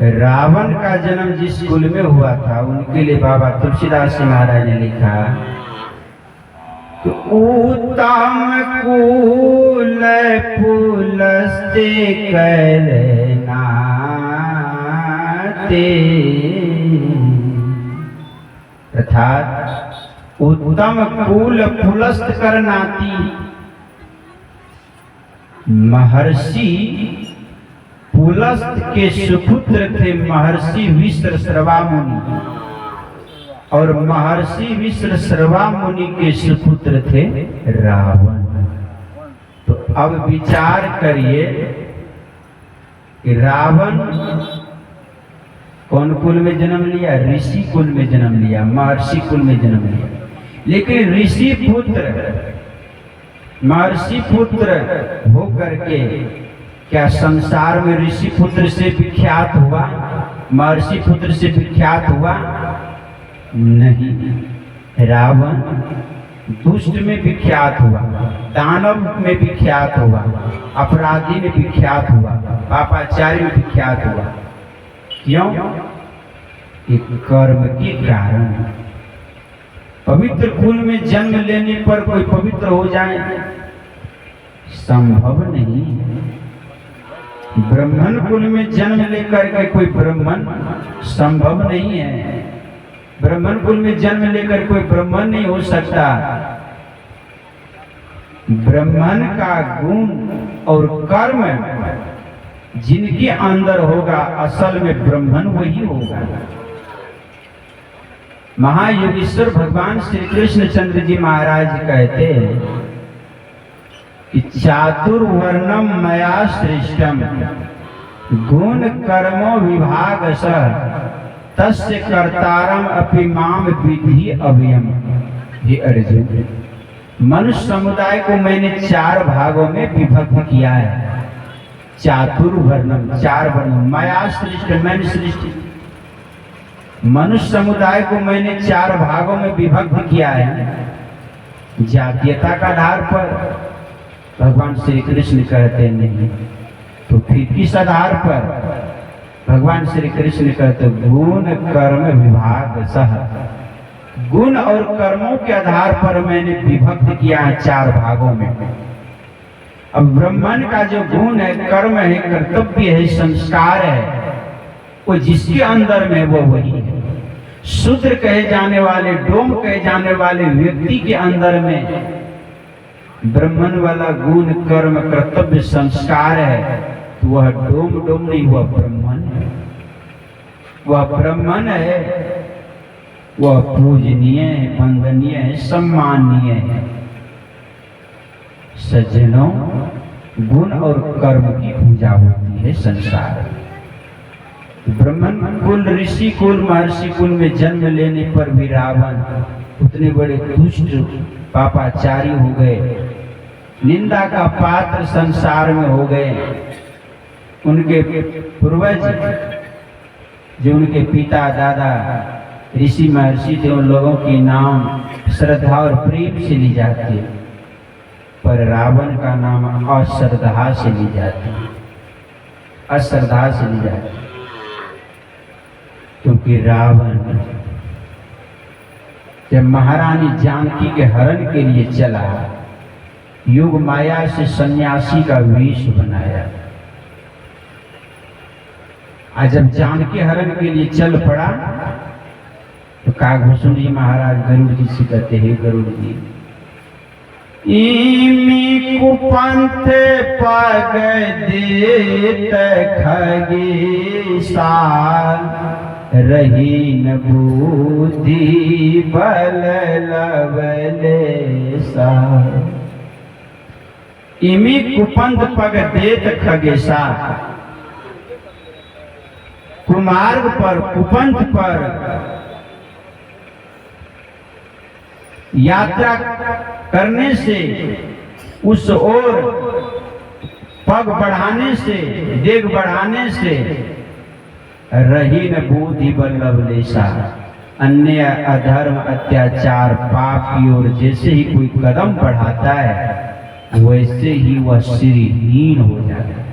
रावण का जन्म जिस कुल में हुआ था उनके लिए बाबा तुलसीदास जी महाराज ने लिखा तो उत्तम कुल पुलस्ते करनाते, अर्थात उत्तम कुल पुलस्त करनाती महर्षि पुलस्त के सुपुत्र थे महर्षि विश्रवा मुनि, और महर्षि विश्रवा मुनि के सुपुत्र थे रावण। तो अब विचार करिए कि रावण कौन कुल में जन्म लिया? ऋषि कुल में जन्म लिया, महर्षि कुल में जन्म लिया। लेकिन ऋषि पुत्र महर्षि पुत्र होकर के क्या संसार में ऋषि पुत्र से विख्यात हुआ? महर्षि पुत्र से विख्यात हुआ? नहीं। रावण दुष्ट में विख्यात हुआ, दानव में विख्यात हुआ, अपराधी में विख्यात हुआ, पापाचारी में विख्यात हुआ। क्यों? एक कर्म के कारण। पवित्र कुल में जन्म लेने पर कोई पवित्र हो जाए संभव नहीं। ब्राह्मण कुल में जन्म लेकर के कोई ब्राह्मण संभव नहीं है। ब्राह्मण कुल में जन्म लेकर कोई ब्राह्मण नहीं हो सकता। ब्राह्मण का गुण और कर्म जिनके अंदर होगा असल में ब्राह्मण वही होगा। महायोगेश्वर भगवान श्री कृष्ण चंद्र जी महाराज कहते हैं कि चातुर्वर्णम मया सृष्टम गुण कर्मो विभाग सह तस्य कर्तारम अपि माम विधि अव्ययम। हे अर्जुन, मनुष्य समुदाय को मैंने 4 भागों में विभक्त किया है। चातुर्वर्णम, 4 वर्ण, मया सृष्ट, मैंने सृष्टि। मनुष्य समुदाय को मैंने 4 भागों में विभक्त किया है। जातीयता का आधार पर भगवान श्री कृष्ण कहते नहीं, तो फिर किस आधार पर? भगवान श्री कृष्ण कहते गुण कर्म विभाग सह। गुण और कर्मों के आधार पर मैंने विभक्त किया है 4 भागों में। अब ब्राह्मण का जो गुण है, कर्म है, कर्तव्य है, संस्कार है, वो जिसके अंदर में वो वही है। शूद्र कहे जाने वाले, डोम कहे जाने वाले व्यक्ति के अंदर में ब्राह्मण वाला गुण कर्म कर्तव्य संस्कार है, तो वह डोम नहीं, वह ब्राह्मण है। वह ब्राह्मण है, वह पूजनीय है, वंदनीय है, सम्माननीय है। सज्जनों, गुण और कर्म की पूजा होती है संसार में। ब्राह्मण कुल, ऋषि कुल, महर्षि कुल में जन्म लेने पर भी रावण उतने बड़े दुष्ट पापाचारी हो गए, निंदा का पात्र संसार में हो गए। उनके पूर्वज जो उनके पिता दादा ऋषि महर्षि थे, उन लोगों के नाम श्रद्धा और प्रेम से ली जाती है, पर रावण का नाम अश्रद्धा से ली जाती है, अश्रद्धा से ली जाती है। क्योंकि रावण जब महारानी जानकी के हरण के लिए चला, योग माया से सन्यासी का वेश बनाया। आज जब जानकी हरण के लिए चल पड़ा तो कागभूषण जी महाराज गरुड़ जी से कहते हैं, गरुड़ जी, इमी कुपंथ पग देत खगेसा रही न बुद्धि बल लवलेसा। इमी कुपंथ पग देत खगेसा, कुमार्ग पर, कुपंथ पर यात्रा करने से, उस ओर पग बढ़ाने से, देग बढ़ाने से रही न बुद्धि बल्लवलेसा, अन्य अधर्म अत्याचार पाप की ओर जैसे ही कोई कदम बढ़ाता है वैसे ही वह श्रीहीन हो जाता है,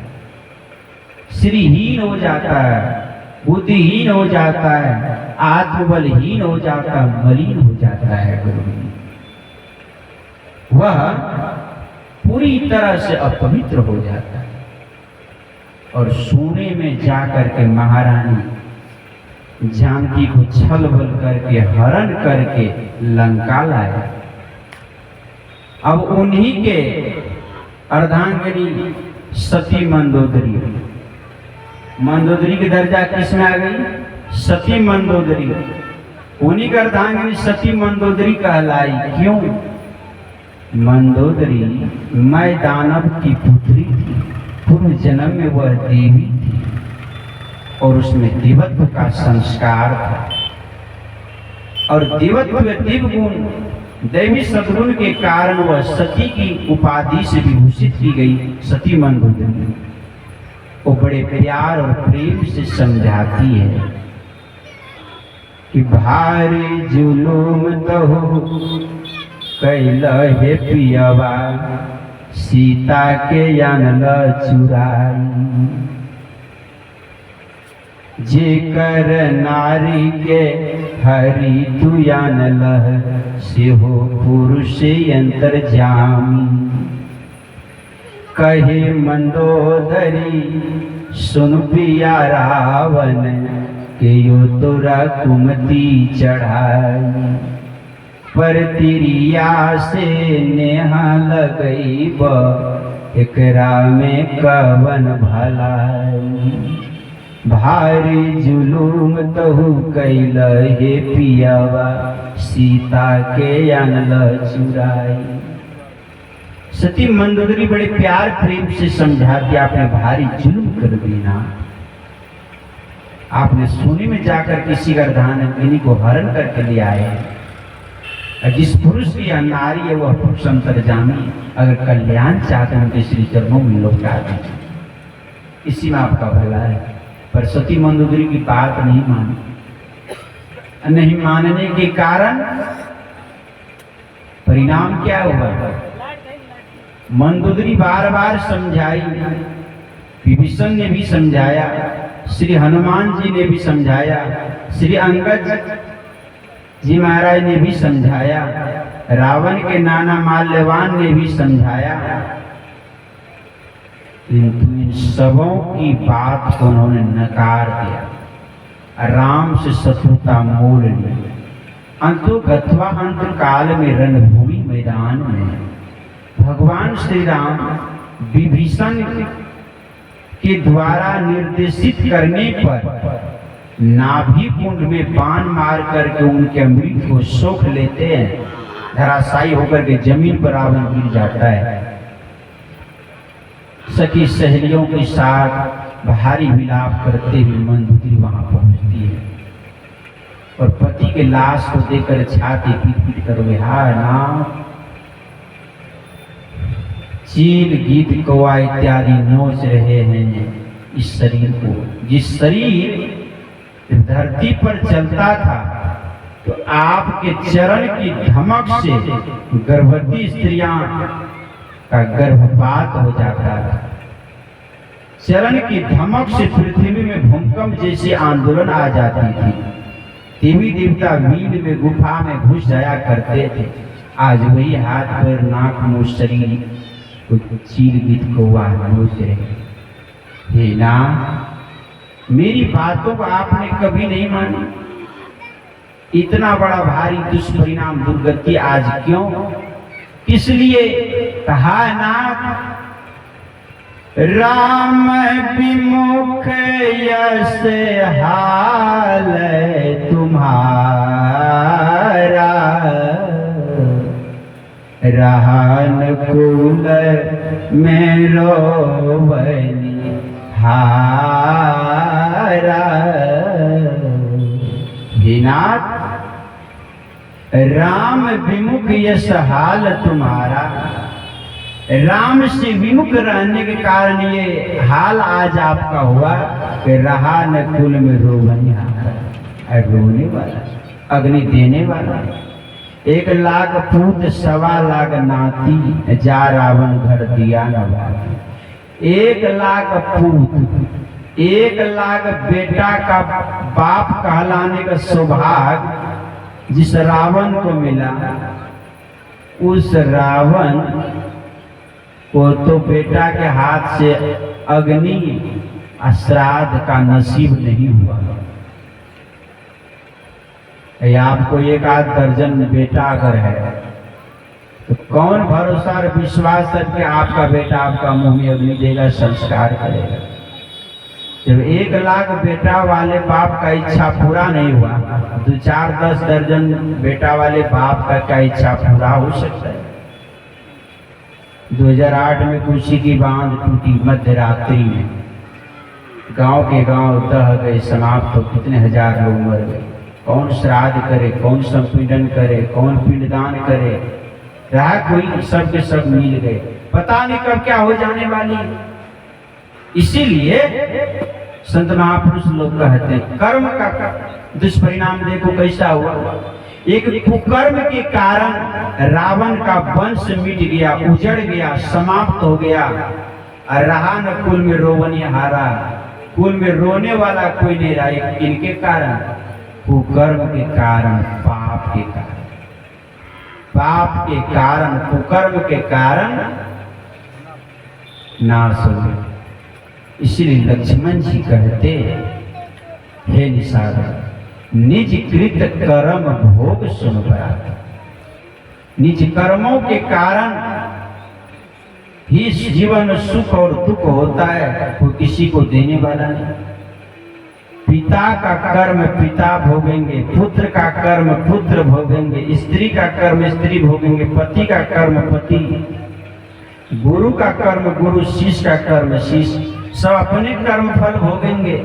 श्रीहीन हो जाता है। बुद्धिहीन हो जाता है, आत्मबलहीन हो जाता है, मलिन हो जाता है गुरु। वह पूरी तरह से अपवित्र हो जाता है और सोने में जाकर के महारानी जानकी को छल बल करके हरण करके लंका लाया। अब उन्हीं के अर्धांगिनी सती मंदोदरी, मंदोदरी की दर्जा किसमें आ गई? सती मंदोदरी। उन्हीं का अर्धांगिनी सती मंदोदरी कहलाई। क्यों? मंदोदरी मैं दानव की पुत्री थी, पूर्व जन्म में वह देवी थी और उसमें देवत्व का संस्कार था और देवत्व दिव्य गुण दैवी सद्गुण के कारण वह सती की उपाधि से विभूषित की गई। सती मंदोदरी वो बड़े प्यार और प्रेम से समझाती है कि भारी जुलूम तो कैल हे पियवा, सीता के यानल चुराई, जेकर नारी के हरि तू यानल, से हो पुरुष अंतर्जामी। कहे मंदोदरी सुन पिया रावण, के यो तोरा कुमति चढ़ाई, पर तिरिया से नेहा लगई ब, एकरा में कवन भलाई। भारी जुलूम तहु कैल हे पियवा, सीता के यानल चुराई। सती मंदोदरी बड़े प्यार प्रेम से समझाती, आपने भारी जुल्म कर देना, आपने सोने में जाकर किसी अर्धांगिनी को हरण करके ले आए। जिस पुरुष की नारी है वह पुरुष अंतर्जामी, अगर कल्याण चाहते हैं तो श्री चरणों में लौटा दीजिए, इसी में आपका भला है। पर सती मंदोदरी की बात नहीं मानी। नहीं मानने के कारण परिणाम क्या हुआ? मंदोदरी बार बार समझाई, विभीषण ने भी समझाया, श्री हनुमान जी ने भी समझाया, श्री अंगद जी महाराज ने भी समझाया, रावण के नाना माल्यवान ने भी समझाया, किंतु इन सबों की बात को उन्होंने नकार दिया, राम से शत्रुता मोल ली। अंतो गत्वा अंत काल में रणभूमि मैदान में भगवान श्री राम विभीषण के द्वारा निर्देशित करने पर नाभि कुंड में बाण मार करके उनके अमृत को सोख लेते हैं, धराशायी होकर के जमीन पर रावण गिर जाता है। सखी सहेलियों के साथ भारी विलाप करते हुए मंदोदरी वहां पहुंचती है और पति के लाश को देखकर छाती पीट पीट कर वे हाय नाम, चील गीत कौवा इत्यादि नोच रहे हैं इस शरीर को। जिस शरीर धरती पर चलता था तो आपके चरण की धमक से गर्भवती स्त्रियां का गर्भपात हो जाता था। चरण की धमक से पृथ्वी में भूकंप जैसे आंदोलन आ जाती थी। देवी देवता मील में गुफा में घुस जाया करते थे। आज वही हाथ पैर नाक मुंह शरीर चील गीत कौवा नोच रहे। हे ना, मेरी बातों को आपने कभी नहीं मानी। इतना बड़ा भारी दुष्परिणाम दुर्गति आज क्यों, किस लिए? कहा ना, राम विमुख यस हाल तुम्हारा, रहन कुल में रोवनी हारा। विनाथ राम विमुख यश हाल तुम्हारा, राम से विमुख रहने के कारण ये हाल आज आपका हुआ कि रहा न कुल में रोवनी हारा। रोने वाला, अग्नि देने वाला, 1 लाख पूत 1.25 लाख नाती, जा रावण घर दिया न बाती। 1 लाख पूत 1 लाख बेटा का बाप कहलाने का सौभाग्य जिस रावण को मिला, उस रावण को तो बेटा के हाथ से अग्नि श्राद्ध का नसीब नहीं हुआ। आपको 1 आध दर्जन बेटा अगर है तो कौन भरोसा और विश्वास करके आपका बेटा आपका मुंह में अग्नि देगा, संस्कार करेगा। जब 1 लाख बेटा वाले बाप का इच्छा पूरा नहीं हुआ, 2, 4, 10 दर्जन बेटा वाले बाप का क्या इच्छा पूरा हो सकता है। 2008 में कुर्सी की बांध टूटी मध्य रात्रि में, गांव के गांव दह गए, समाप्त हो, कितने हजार लोग मर गए। कौन श्राद्ध करे, कौन संपीड़न करे, कौन पिंडदान करे, रहा कोई, सब के सब मिल गए। पता नहीं कब क्या हो जाने वाली। इसीलिए संत महापुरुष लोग कहते हैं कर्म का दुष्परिणाम देखो कैसा हुआ। एक कुकर्म के कारण रावण का वंश मिट गया, उजड़ गया, समाप्त हो गया। और रहा न कुल में रोवन हारा, कुल में रोने वाला कोई नहीं रहा। इनके कारण, कुकर्म के कारण, पाप के कारण, पाप के कारण, कुकर्म के कारण नाश हो गए। इसलिए लक्ष्मण जी कहते, हे निषाद, निज कृत कर्म भोग सुन पड़ा। निज कर्मों के कारण ही जीवन सुख और दुख होता है, कोई किसी को देने वाला नहीं। पिता का कर्म पिता भोगेंगे, पुत्र का कर्म पुत्र भोगेंगे, स्त्री का कर्म स्त्री भोगेंगे, पति का कर्म पति, गुरु का कर्म गुरु, शिष्य का कर्म शिष्य, सब अपने कर्म फल भोगेंगे।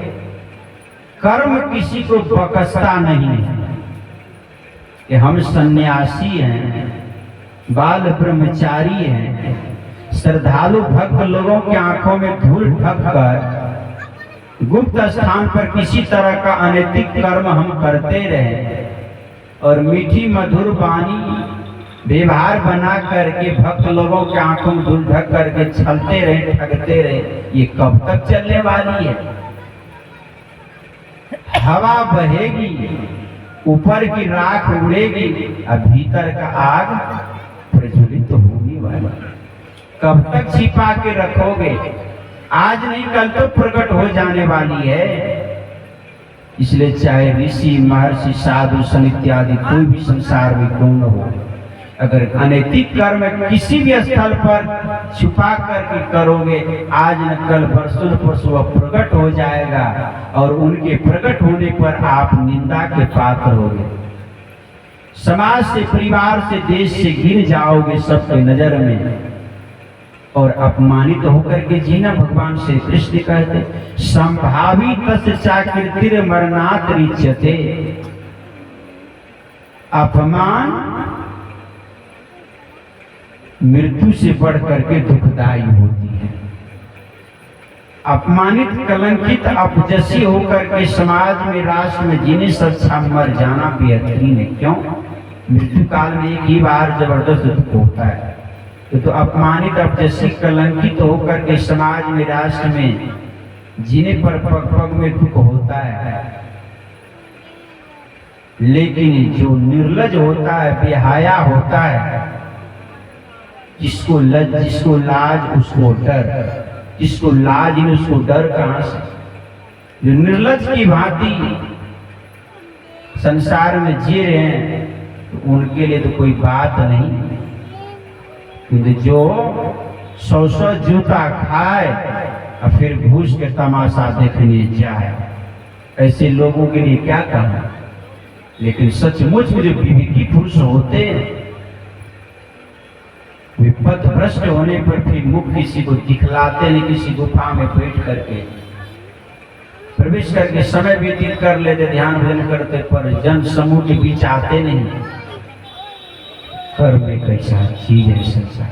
कर्म किसी को बकसता नहीं है कि हम सन्यासी हैं, बाल ब्रह्मचारी हैं, श्रद्धालु भक्त लोगों की आंखों में धूल ढक कर गुप्त स्थान पर किसी तरह का अनैतिक कर्म हम करते रहे और मीठी मधुर वाणी व्यवहार बना करके भक्त लोगों के आंखों में धूल ढक करके छलते रहे, ठगते रहे। ये कब तक चलने वाली है? हवा बहेगी, ऊपर की राख उड़ेगी और भीतर का आग प्रज्वलित तो होने वाला। कब तक छिपा के रखोगे? आज नहीं कल तो प्रकट हो जाने वाली है। इसलिए चाहे ऋषि महर्षि साधु संत इत्यादि कोई भी संसार में क्यों न हो, अगर अनैतिक कर्म किसी भी स्थल पर छुपा करके करोगे, आज न कल परसों परसों प्रकट हो जाएगा और उनके प्रकट होने पर आप निंदा के पात्र होगे। समाज से, परिवार से, देश से गिर जाओगे सबके नजर में और अपमानित होकर के जीना। भगवान श्री कृष्ण कहते, संभावी तस्या कीर्तिर मरणात रिच्यते। अपमान मृत्यु से बढ़ करके दुखदायी होती है। अपमानित, कलंकित, अपजसी होकर के समाज में, राष्ट्र में जीने से अच्छा मर जाना बेहतरीन है। क्यों? मृत्यु काल में एक ही बार जबरदस्त दुख होता है। तो अपमानित, अपजसी, कलंकित होकर के समाज में, राष्ट्र में जीने पर पग पग में दुख होता है। लेकिन जो निर्लज होता है, बेहया होता है, जिसको लाज उसको डर, जिसको लाज नहीं उसको डर कहां से? जो निर्लज की भांति संसार में जी रहे हैं तो उनके लिए तो कोई बात नहीं। किंतु जो 100 जूता खाए और फिर घूस के तमाशा देखने जाए, ऐसे लोगों के लिए क्या कहना। लेकिन सचमुच में जो विवेकी पुरुष होते हैं, वे पथ भ्रष्ट होने पर फिर मुख किसी को दिखलाते नहीं, किसी गुफा में बैठ करके प्रवेश करके समय व्यतीत कर लेते, ध्यान भजन करते, पर जन समूह के बीच आते नहीं। कर्म एक ऐसा चीज है संसार,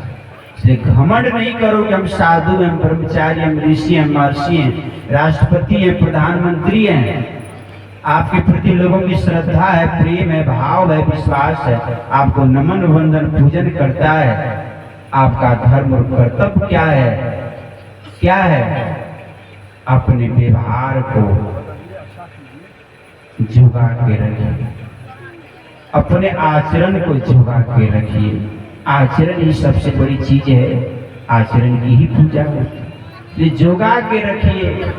इसलिए घमंड नहीं करो कि हम साधु हैं, ब्रह्मचारी हैं, ऋषि हैं, महर्षि हैं, राष्ट्रपति हैं, प्रधानमंत्री हैं। आपके प्रति लोगों की श्रद्धा है, प्रेम है, भाव है, विश्वास है, आपको नमन वंदन पूजन करता है। आपका धर्म और कर्तव्य क्या है? क्या है? अपने व्यवहार को जुगा के रखिए, अपने आचरण को जुगा के रखिए। आचरण ही सबसे बड़ी चीज है, आचरण की ही पूजा होती है। जोगा के रखिए।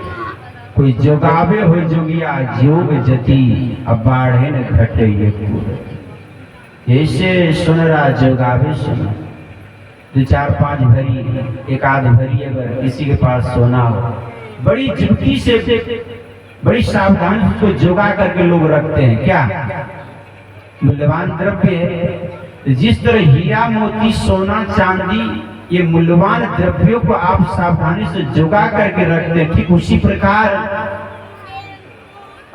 कोई जोगावे हो जोगिया जोग जति, अब बाढ़े न घटे ये कूड़। ऐसे सुनरा जोगावे सुन, 2-4-5 भरी, एक आध भरी अगर किसी के पास सोना हो, बड़ी जुगती से, बड़ी सावधानी को जोगा करके लोग रखते हैं। क्या मूल्यवान द्रव्य है। जिस तरह हीरा मोती सोना चांदी ये मूल्यवान द्रव्यों को आप सावधानी से जोगा करके रखते हैं, ठीक उसी प्रकार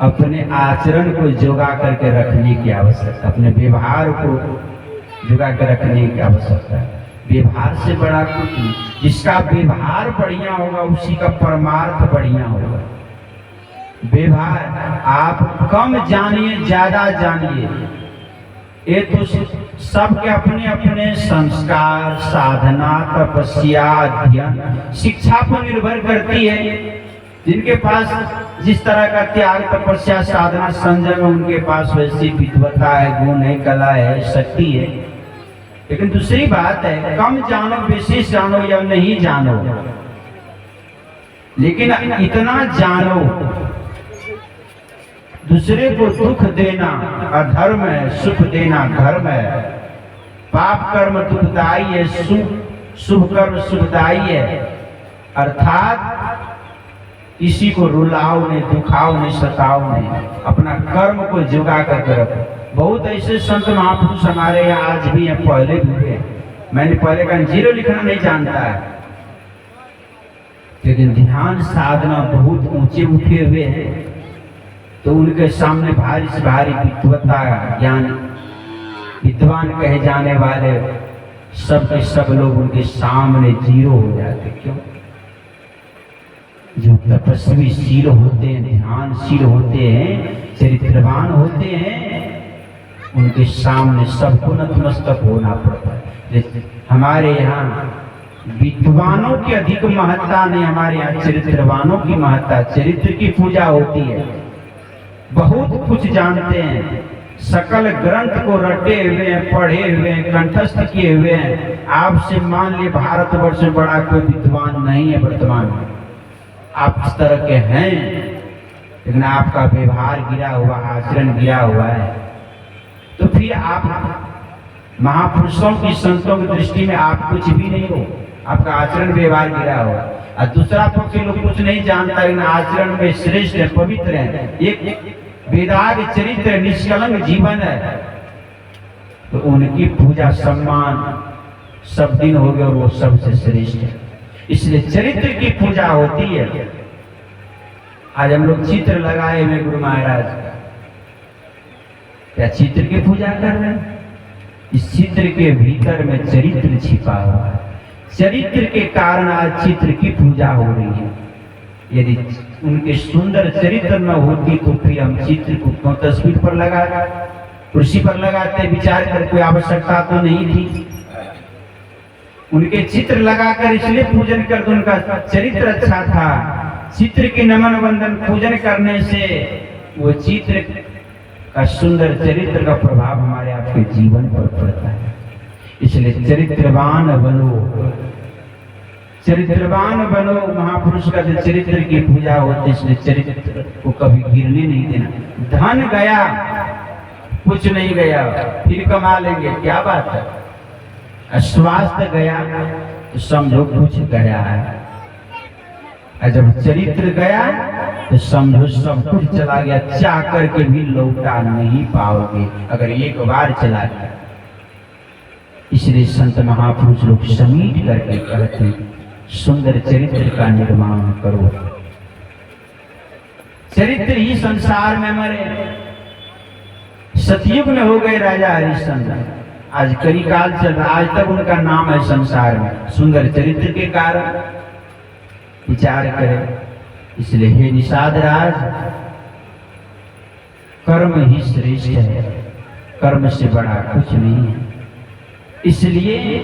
अपने आचरण को जोगा करके रखने की आवश्यकता, अपने व्यवहार को जोगा कर रखने की आवश्यकता है। व्यवहार से बड़ा कुछ नहीं। जिसका व्यवहार बढ़िया होगा उसी का परमार्थ बढ़िया होगा। व्यवहार आप कम जानिए ज्यादा जानिए, ये तो सबके अपने अपने संस्कार, साधना, तपस्या, अध्ययन, शिक्षा पर निर्भर करती है। जिनके पास जिस तरह का त्याग, तपस्या, साधना, संयम, उनके पास वैसी विद्वता है, गुण है, कला है, शक्ति है। लेकिन दूसरी बात है, कम जानो, विशेष जानो या नहीं जानो, लेकिन इतना जानो दूसरे को दुख देना अधर्म है, सुख देना धर्म है। पाप कर्म दुखदाई है, शुभ कर्म सुखदाई है। अर्थात किसी को रुलाओ नहीं, दुखाओ नहीं, सताओ नहीं, अपना कर्म को जुगा करके रखो। बहुत ऐसे संत महापुरुष हमारे यहाँ आज भी हैं, पहले भी हुए। मैंने पहले का जीरो लिखना नहीं जानता है, लेकिन ध्यान साधना बहुत ऊंचे उठे हुए हैं। तो उनके सामने भारी से भारी विद्वता, ज्ञान, विद्वान कहे जाने वाले सब के सब लोग उनके सामने जीरो हो जाते। क्यों? जो तपस्वी शील होते हैं, ध्यानशील होते हैं, चरित्रवान होते हैं, उनके सामने सबको नतमस्तक होना पड़ता है। हमारे यहाँ विद्वानों की अधिक महत्ता नहीं, हमारे यहाँ चरित्रवानों की महत्ता। चरित्र की पूजा होती है। बहुत कुछ जानते हैं, सकल ग्रंथ को रटे हुए हैं, पढ़े हुए हैं, कंठस्थ किए हुए हैं। आपसे मान लिए भारतवर्ष में बड़ा कोई विद्वान नहीं है वर्तमान में। आप इस तरह के हैं, लेकिन आपका व्यवहार गिरा हुआ, आचरण गिरा हुआ है, तो फिर आप महापुरुषों की, संतों की दृष्टि में आप कुछ भी नहीं हो। आपका आचरण व्यवहार गिरा हुआ। और दूसरा पक्ष लोग कुछ नहीं जानता, लेकिन आचरण में श्रेष्ठ है, पवित्र है, एक वेदाग चरित्र, निष्कलंक जीवन है, तो उनकी पूजा सम्मान सब दिन हो गए और वो सबसे श्रेष्ठ है। इसलिए चरित्र की पूजा होती है। आज हम लोग चित्र लगाए हुए गुरु महाराज का, क्या चित्र की पूजा कर रहे हैं? इस चित्र के भीतर में चरित्र छिपा हुआ है। चरित्र के कारण आज चित्र की पूजा हो रही है। यदि उनके सुंदर चरित्र न होती तो फिर हम चित्र को क्यों तस्वीर पर लगा, कुर्सी पर लगाते, विचार कर कोई आवश्यकता तो नहीं थी। उनके चित्र लगाकर इसलिए पूजन करते, उनका चरित्र अच्छा था। चित्र के नमन वंदन पूजन करने से वो चित्र का सुंदर चरित्र का प्रभाव हमारे आपके जीवन पर पड़ता है। इसलिए चरित्रवान बनो, चरित्रवान बनो। महापुरुष का जो चरित्र की पूजा होती है, इसलिए चरित्र को कभी गिरने नहीं देना। धन गया, कुछ नहीं गया, फिर कमा लेंगे, क्या बात है। स्वास्थ्य गया तो समझो कुछ गया है, और जब चरित्र गया तो समझो सब कुछ चला गया। चाह करके भी लौटा नहीं पाओगे अगर एक बार चला गया। इसलिए संत महापुरुष लोग समीट करके कहते हैं, सुंदर चरित्र का निर्माण करो। चरित्र ही संसार में मरे। सतयुग में हो गए राजा हरिश्चंद्र, आज कलिकाल चल रहा, आज तक उनका नाम है संसार में, सुंदर चरित्र के कारण। विचार करें। इसलिए हे निषाद राज, कर्म ही श्रेष्ठ है, कर्म से बड़ा कुछ नहीं है। इसलिए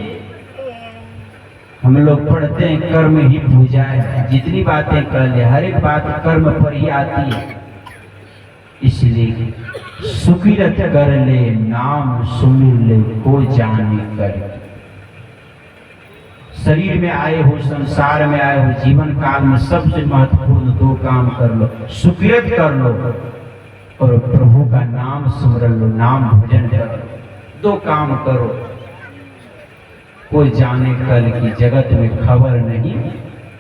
हम लोग पढ़ते हैं कर्म ही पूजा है, जितनी बातें कर ले हर एक बात कर्म पर ही आती है। इसलिए सुकिरत कर ले नाम सुमिर ले को जाने कर। शरीर में आए हो, संसार में आए हो, जीवन काल में सबसे महत्वपूर्ण दो काम कर लो, सुकिरत कर लो और प्रभु का नाम सुमरन लो, नाम भजन करो। दो काम करो। कोई जाने कल की जगत में खबर नहीं,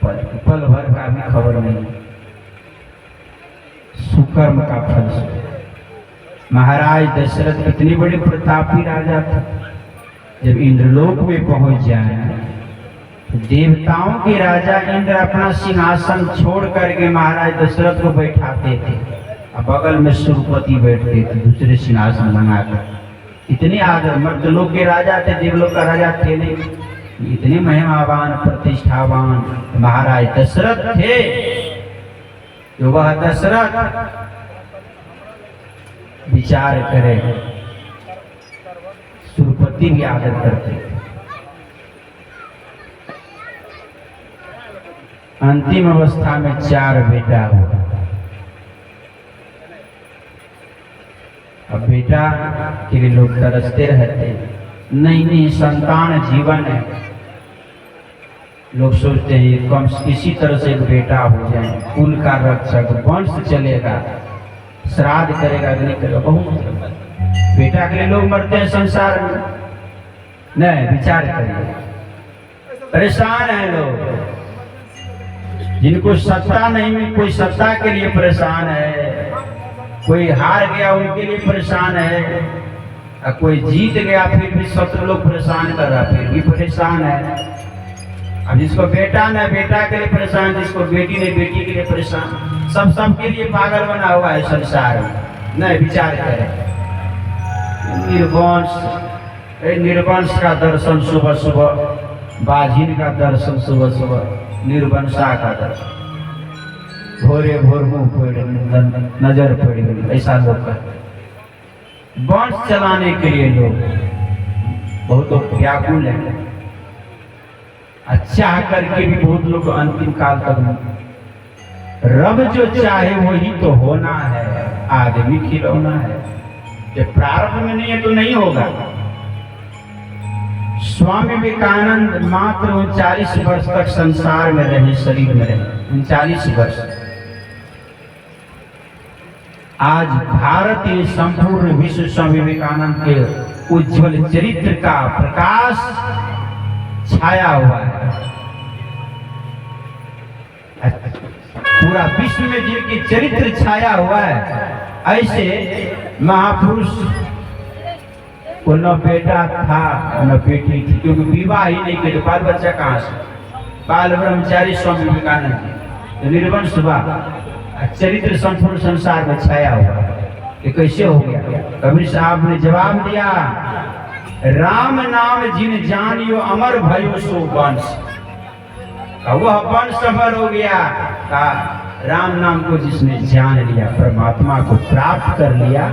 पल भर का भी खबर नहीं। सुकर्म का फल। महाराज दशरथ कितनी बड़ी प्रतापी राजा थे। जब इंद्रलोक में पहुंच जाए तो देवताओं के राजा इंद्र अपना सिंहासन छोड़ करके महाराज दशरथ को बैठाते थे, और बगल में सुरपति बैठते थे दूसरे सिंहासन लगाकर। इतने आदर, मर्दलोक के राजा थे, देवलोक का राजा थे नहीं, इतने महिमावान प्रतिष्ठावान महाराज दशरथ थे। जो वह दशरथ विचार करे, सुरपति भी आदर करते थे। अंतिम अवस्था में 4 बेटा हुआ। अब बेटा के लिए लोग तरसते रहते, नहीं संतान जीवन है। लोग सोचते हैं कम किसी तरह से एक बेटा हो जाए, कुल का रक्षक, वंश चलेगा, श्राद्ध करेगा, अग्नि करेगा। बहुत बेटा के लिए लोग मरते हैं संसार में। नहीं, विचार करिए, परेशान है लोग। जिनको सत्ता नहीं, कोई सत्ता के लिए परेशान है, कोई हार गया उनके लिए परेशान है, और कोई जीत गया फिर भी 17 लोग परेशान कर रहा, फिर भी परेशान है। अब जिसको बेटा न बेटा के लिए परेशान, जिसको बेटी नहीं बेटी के लिए परेशान, सबके लिए पागल बना हुआ है संसार में। नहीं, विचार करें। निर्वंश का दर्शन सुबह सुबह, बाझिन का दर्शन सुबह सुबह, निर्वंशा का दर्शन भोरे भोर मुंह पड़ नजर पड़ गई, ऐसा लोग का। वंश चलाने के लिए लोग बहुत व्याकुल है। अच्छा करके भी बहुत लोग अंतिम काल तक, रब जो चाहे वही तो होना है, आदमी खिलौना है। जब प्रारंभ में नहीं है तो नहीं होगा। स्वामी विवेकानंद मात्र 39 वर्ष तक संसार में रहे, शरीर में रहे, 39 वर्ष। आज भारत ये संपूर्ण विश्व स्वामी विवेकानंद के उज्जवल चरित्र का प्रकाश छाया हुआ है। पूरा विश्व में जिनकी चरित्र छाया हुआ है, ऐसे महापुरुष को न बेटा था न बेटी थी, क्योंकि विवाह ही नहीं किया। बाल बच्चा कहाँ से? बाल ब्रह्मचारी स्वामी विवेकानंद, निर्वंश हुआ, चरित्र संपूर्ण संसार में छाया हुआ। ये कैसे हो गया? कबीर साहब ने जवाब दिया, राम नाम जिन जानियो अमर भयो सो वंश। वह वंश अमर हो गया। राम नाम को जिसने जान लिया, परमात्मा को प्राप्त कर लिया,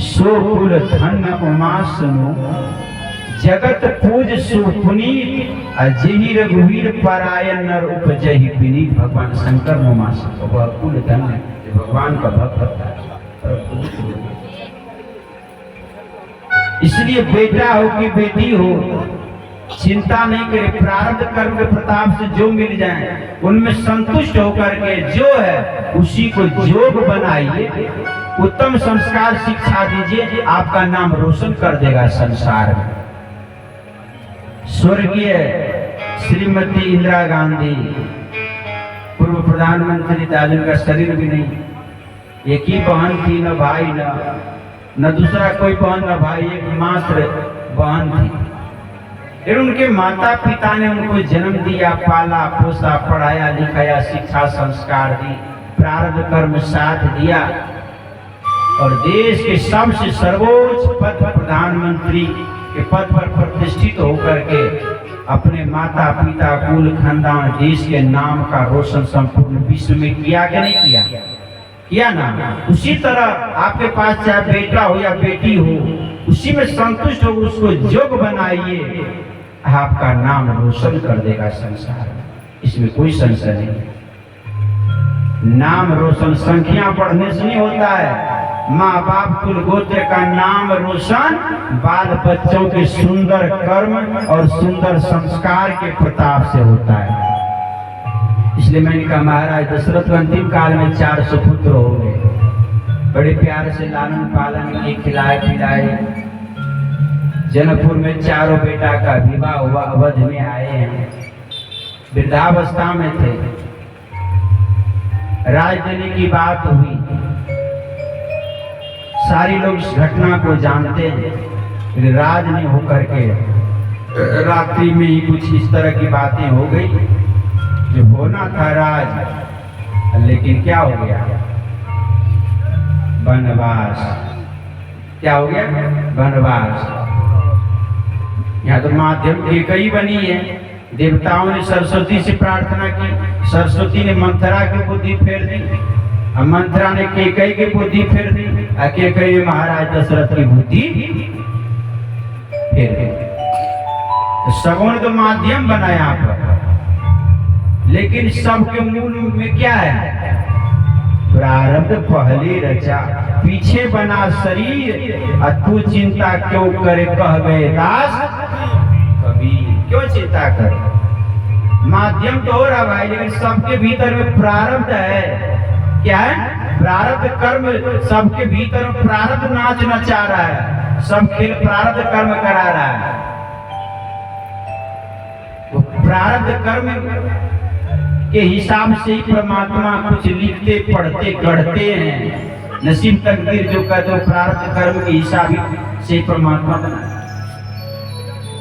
सो कुल धन्य उमा सुनो, जगत पूज सुपुनीत, अजहि रघुवीर परायण नर उपजहि विनीत। भगवान शंकर उमा सुनो, वह कुल धन्य भगवान का भक्त होता है। इसलिए बेटा हो कि बेटी हो, चिंता नहीं करे। प्रारब्ध कर्म के प्रताप से जो मिल जाए उनमें संतुष्ट होकर के जो है उसी को जोग बनाइए, उत्तम संस्कार शिक्षा दीजिए, आपका नाम रोशन कर देगा संसार में। स्वर्गीय श्रीमती इंदिरा गांधी, पूर्व प्रधानमंत्री थे, आज उनका शरीर भी नहीं। एक ही बहन थी, न भाई न दूसरा कोई बहन न भाई, एक मात्र बहन थी। फिर उनके माता पिता ने उनको जन्म दिया, पाला पोसा, पढ़ाया लिखाया, शिक्षा संस्कार दी, प्रारब्ध कर्म साथ दिया, और देश के सबसे सर्वोच्च पद प्रधानमंत्री के पद पर प्रतिष्ठित होकर के अपने माता पिता कुल खानदान देश के नाम का रोशन संपूर्ण विश्व में किया कि नहीं किया? किया ना। उसी तरह आपके पास चाहे बेटा हो या बेटी हो, उसी में संतुष्ट हो, उसको जोग बनाइए, आपका नाम रोशन कर देगा संसार में, इसमें कोई संशय नहीं। नाम रोशन संख्या पढ़ने से नहीं होता है, माँ बाप कुल गोत्र का नाम रोशन बाल बच्चों के सुंदर कर्म और सुंदर संस्कार के प्रताप से होता है। इसलिए मैंने कहा महाराज दशरथ को अंतिम काल में 400 पुत्र हो गए, बड़े प्यार से लालन पालन किए, खिलाए पिलाए। जनकपुर में चारों बेटा का विवाह हुआ, अवध में आए हैं, वृद्धावस्था में थे, राज देने की बात हुई। सारी लोग इस घटना को जानते हैं, राज नहीं होकर के रात्रि में ही कुछ इस तरह की बातें हो गई जो होना था राज, लेकिन क्या हो गया, वनवास। क्या हो गया, वनवास। यहाँ तो माध्यम कई बनी है। देवताओं ने सरस्वती से प्रार्थना की, सरस्वती ने मंथरा की बुद्धि फेर दी, और मंथरा ने केकई की बुद्धि फेर दी, और केकई ने महाराज दशरथ की बुद्धि फेर दी। तो सबों ने तो माध्यम बना यहाँ पर, लेकिन सबके मूल में क्या है, प्रारब्ध पहले रचा, पीछे बना शरीर, और तू चिंता क्यों करे कह गए दास कबीर। क्यों चिंता कर, माध्यम तो हो रहा भाई, लेकिन सबके भीतर में प्रारब्ध है। क्या है, प्रारब्ध कर्म सबके भीतर में प्रारब्ध नाच नचा रहा है, सब खेल प्रारब्ध कर्म करा रहा है। तो प्रारब्ध कर्म के हिसाब से ही परमात्मा कुछ लिखते पढ़ते गढ़ते हैं। नसीब तकदीर जो कहते हो प्रारब्ध कर्म के हिसाब से परमात्मा बना।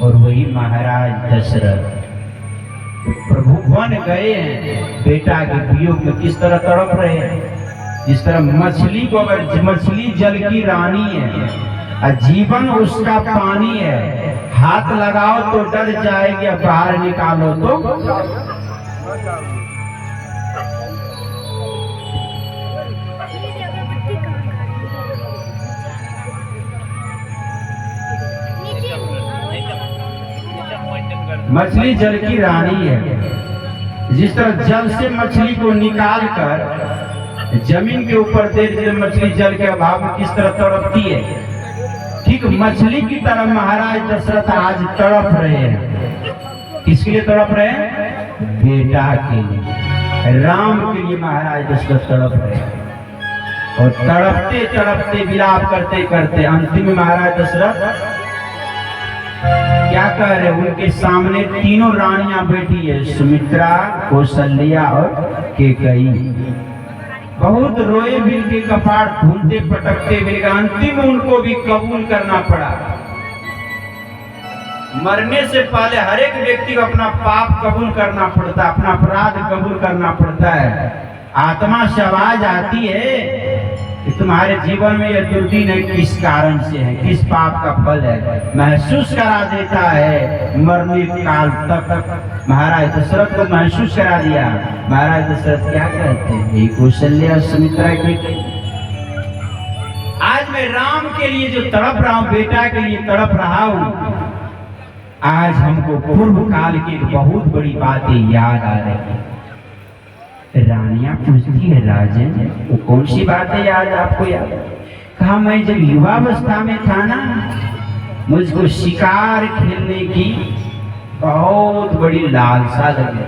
और वही महाराज दशरथ प्रभु बन गए हैं, बेटा के वियोग में किस तरह तड़प रहे हैं। जिस तरह मछली को, अगर मछली जल की रानी है और जीवन उसका पानी है, हाथ लगाओ तो डर जाएगी, अब बाहर निकालो तो मछली जल की रानी है। जिस तरह जल से मछली को निकाल कर जमीन के ऊपर दे दे, मछली जल के अभाव में किस तरह तड़पती है, ठीक मछली की तरह महाराज दशरथ आज तड़प रहे हैं। किसके लिए तड़प रहे हैं, बेटा के लिए, राम के लिए महाराज दशरथ तड़प रहे हैं। और तड़पते तड़पते विलाप करते करते अंतिम में महाराज दशरथ क्या कह रहे, उनके सामने तीनों रानियां बैठी है, सुमित्रा, कौशल्या और केकई। बहुत रोए बिल के कपाड़ ढूंढते पटकते बिल, अंतिम में उनको भी कबूल करना पड़ा। मरने से पहले हर एक व्यक्ति को अपना पाप कबूल करना पड़ता, अपना अपराध कबूल करना पड़ता है। आत्मा से आवाज आती है कि तुम्हारे जीवन में यह दुर्दिन है, किस कारण से है, किस पाप का फल है, महसूस करा देता है। मरने काल तक महाराज दशरथ को महसूस करा दिया। महाराज दशरथ क्या कहते हैं, कौशल्या सुमित्रा के आज मैं राम के लिए जो तड़प रहा हूँ, बेटा के लिए तड़प रहा हूँ, आज हमको पूर्व काल की बहुत बड़ी बातें याद आ रही है। रानियां पूछती है, राजन वो कौन सी बातें याद आपको याद? कहा मैं जब युवावस्था में था ना, मुझको शिकार खेलने की बहुत बड़ी लालसा लगी।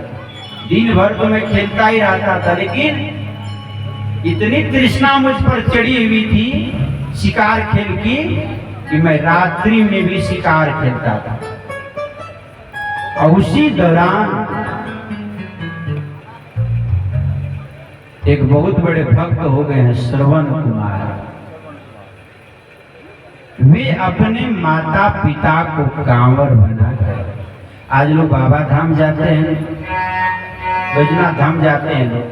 दिन भर तो मैं खेलता ही रहता था, लेकिन इतनी तृष्णा मुझ पर चढ़ी हुई थी शिकार खेल की कि मैं रात्रि में भी शिकार खेलता था। और उसी दौरान एक बहुत बड़े भक्त हो गए हैं श्रवण कुमार। वे अपने माता पिता को कांवर बनाकर, आज लोग बाबा धाम जाते हैं, बैजनाथ धाम जाते हैं लोग,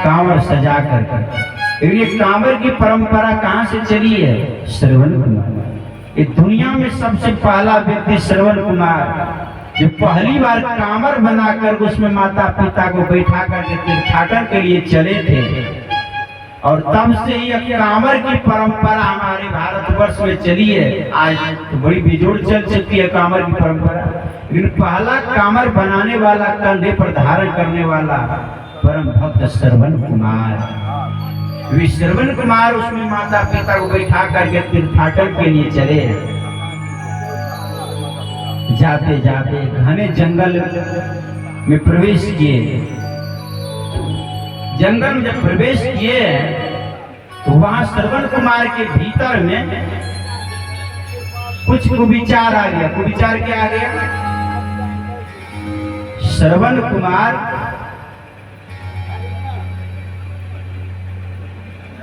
कांवर सजा कर। ये कांवर की परंपरा कहाँ से चली है, श्रवण कुमार। ये दुनिया में सबसे पहला व्यक्ति श्रवण कुमार जो पहली बार कांवर बनाकर उसमें माता पिता को बैठा कर तीर्थाटन के लिए चले थे। और तब से ही कांवर की परंपरा हमारे भारतवर्ष में चली है। आज तो बड़ी बेजोड़ चल चुकी है कांवर की परंपरा, लेकिन पहला कांवर बनाने वाला, कंधे पर धारण करने वाला परम भक्त श्रवण कुमार। श्रवण कुमार उसमें माता पिता को बैठा करके तीर्थाटन के लिए चले। जाते जाते घने जंगल में प्रवेश किए। जंगल में जब प्रवेश किए तो वहां श्रवण कुमार के भीतर में कुछ कुविचार आ गया। कुविचार क्या आ गया? श्रवण कुमार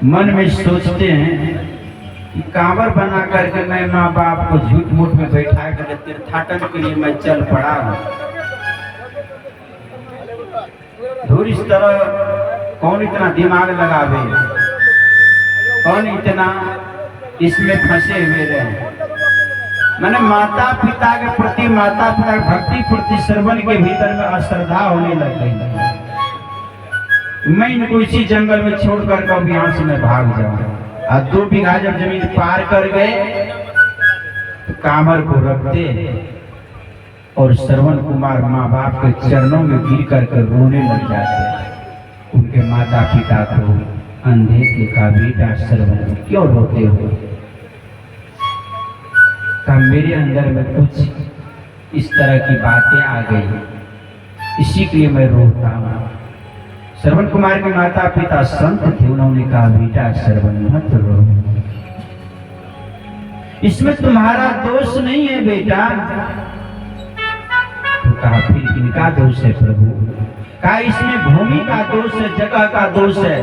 मन में सोचते हैं कि कांवर बना करके मैं माँ बाप को झूठ मूठ में बैठा कर तीर्थाटन के लिए मैं चल पड़ा हूँ। धूर इस तरह कौन इतना दिमाग लगावे, कौन इतना इसमें फंसे हुए रहे। मैंने माता पिता के प्रति, माता पिता की भक्ति प्रति श्रवण के भीतर में अश्रद्धा होने लग गई। मैं इनको इसी जंगल में छोड़ कर कब यहाँ से मैं भाग जाऊं। और 2 बीघा जब जमीन पार कर गए तो कांवर को रखते और श्रवण कुमार माँ बाप के चरणों में गिर करके रोने लग जाते। उनके माता पिता को अंधे के का बेटा श्रवण क्यों रोते हो? का मेरे अंदर में कुछ इस तरह की बातें आ गई, इसी के लिए मैं रोता हूँ। श्रवण कुमार के माता पिता संत थे, उन्होंने कहा बेटा श्रवण मत रो, इसमें तुम्हारा दोष नहीं है बेटा। तो कहा फिर किनका दोष है प्रभु? कहा इसमें भूमि का दोष है, जगह का दोष है।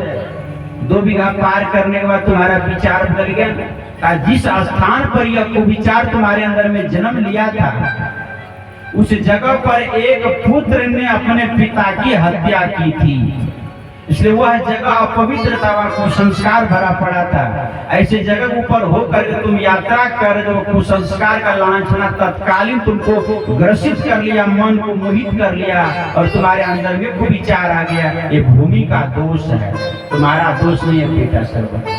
2 बीघा पार करने के बाद तुम्हारा विचार बदल गया। कहा जिस स्थान पर यह विचार तुम्हारे अंदर में जन्म लिया था, उस जगह पर एक पुत्र ने अपने पिता की हत्या की थी, इसलिए वह जगह अपवित्र था, वह कुसंस्कार भरा पड़ा था। ऐसे जगह ऊपर होकर तुम यात्रा कर दो, कुसंस्कार का लांछना तत्कालीन तुमको ग्रसित कर लिया, मन को मोहित कर लिया और तुम्हारे अंदर में कोई विचार आ गया। ये भूमि का दोष है, तुम्हारा दोष नहीं है बेटा श्रवण।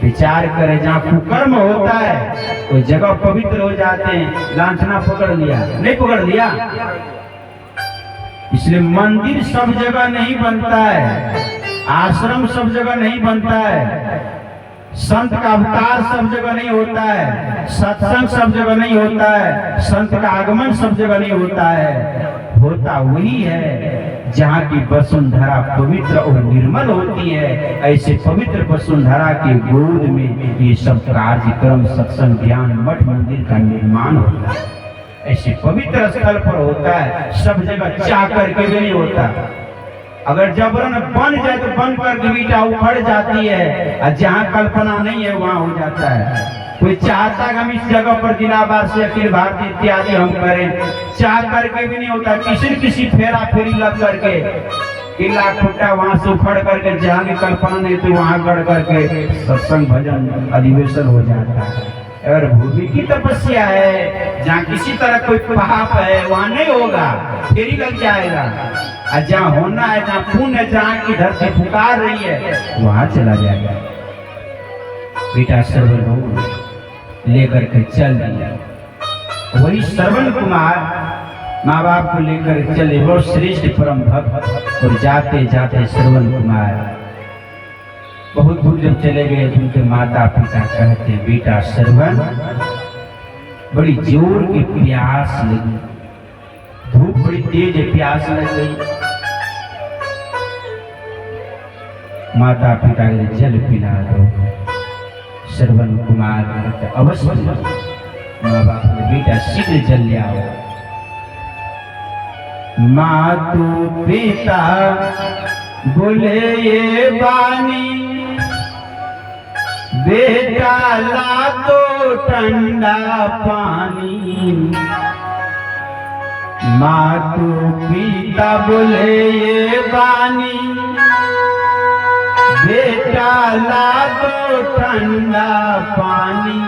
विचार करे जहाँ कुकर्म होता है कोई जगह पवित्र हो जाते हैं, लांछना पकड़ लिया, नहीं पकड़ लिया। इसलिए मंदिर सब जगह नहीं बनता है, आश्रम सब जगह नहीं बनता है, संत का अवतार सब जगह नहीं होता है, सत्संग सब जगह नहीं होता है, संत का आगमन सब जगह नहीं होता है। होता वही है जहाँ की वसुंधरा पवित्र और निर्मल होती है। ऐसे पवित्र वसुंधरा के गोद में ये सब कार्यक्रम, सत्संग, ज्ञान, मठ, मंदिर का निर्माण होता है। ऐसे पवित्र स्थल पर होता है, सब जगह चाह करके भी नहीं होता। अगर जबरन बन जाए तो बन कर ईटा उखड़ जाती है, और जहाँ कल्पना नहीं है वहाँ हो जाता है। कोई चाहता कि हम इस जगह पर जिलावासी, अखिल भारतीय इत्यादि हम करें, चाह करके भी नहीं होता। किसी फेरा फेरी लग करके किला खुट्टा वहां से उखड़ करके जहाँ की कल्पना नहीं तो वहां गढ़ करके सत्संग भजन अधिवेशन हो जाता है। अगर भूमि की तपस्या है, जहाँ किसी तरह कोई पाप है, वहां नहीं होगा, फेरी लग जाएगा। और जहाँ होना है, जहाँ पुण्य है, जहाँ की धरती पुकार रही है, वहां चला जाएगा। बेटा श्रवण लेकर के चल दिया। वही श्रवण कुमार माँ बाप को लेकर चले, वो श्रेष्ठ परम भक्त। और जाते जाते श्रवण कुमार बहुत दूर जब चले गए तो उनके माता पिता कहते, बेटा श्रवण बड़ी जोर की प्यास लगी, धूप बड़ी तेज प्यास लग गई। माता पिता ने जल पिला दो। श्रवण कुमार अवश्य, माँ बाप ने बेटा शीघ्र जल ले आओ। मातु पिता बोले ये बानी, बेटा ला दो ठंडा पानी। मातु पिता बोले ये बानी, बेटा ला दो ठंडा पानी।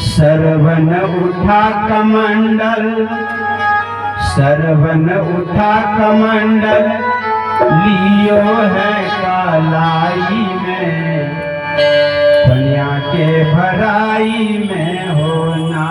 श्रवण उठा कमंडल, श्रवण उठा कमंडल, लियो है कालाई में, पनिया के भराई में होना।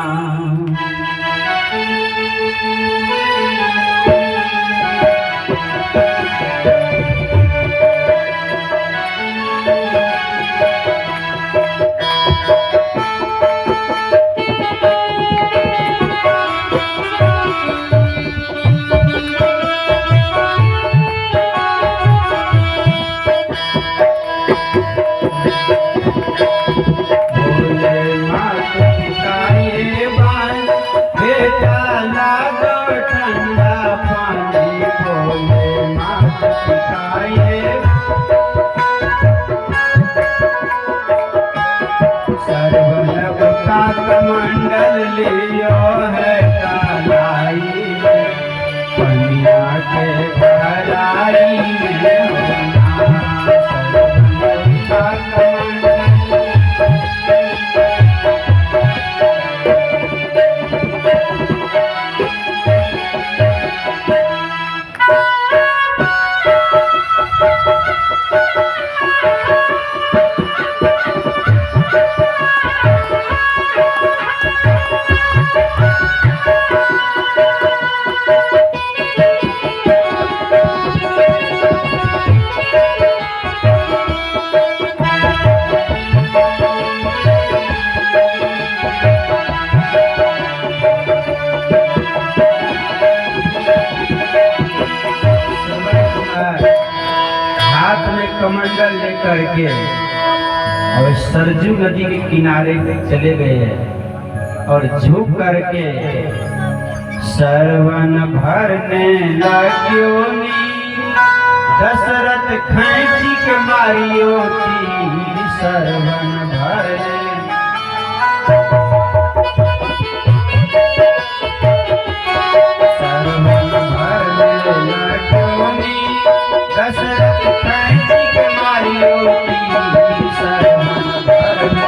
कमंडल लियो है कालाई में, पनिया के भराई में होना। हाथ में कमंडल लेकर के और सरजू नदी के किनारे चले गए और झुक करके सरवन भरने लग्यो नी, दशरथ खैची के मारियो थी सरवन भरने। सरवन भरने लग्यो नी, दशरथ खैची के मारियो थी सरवन भरने।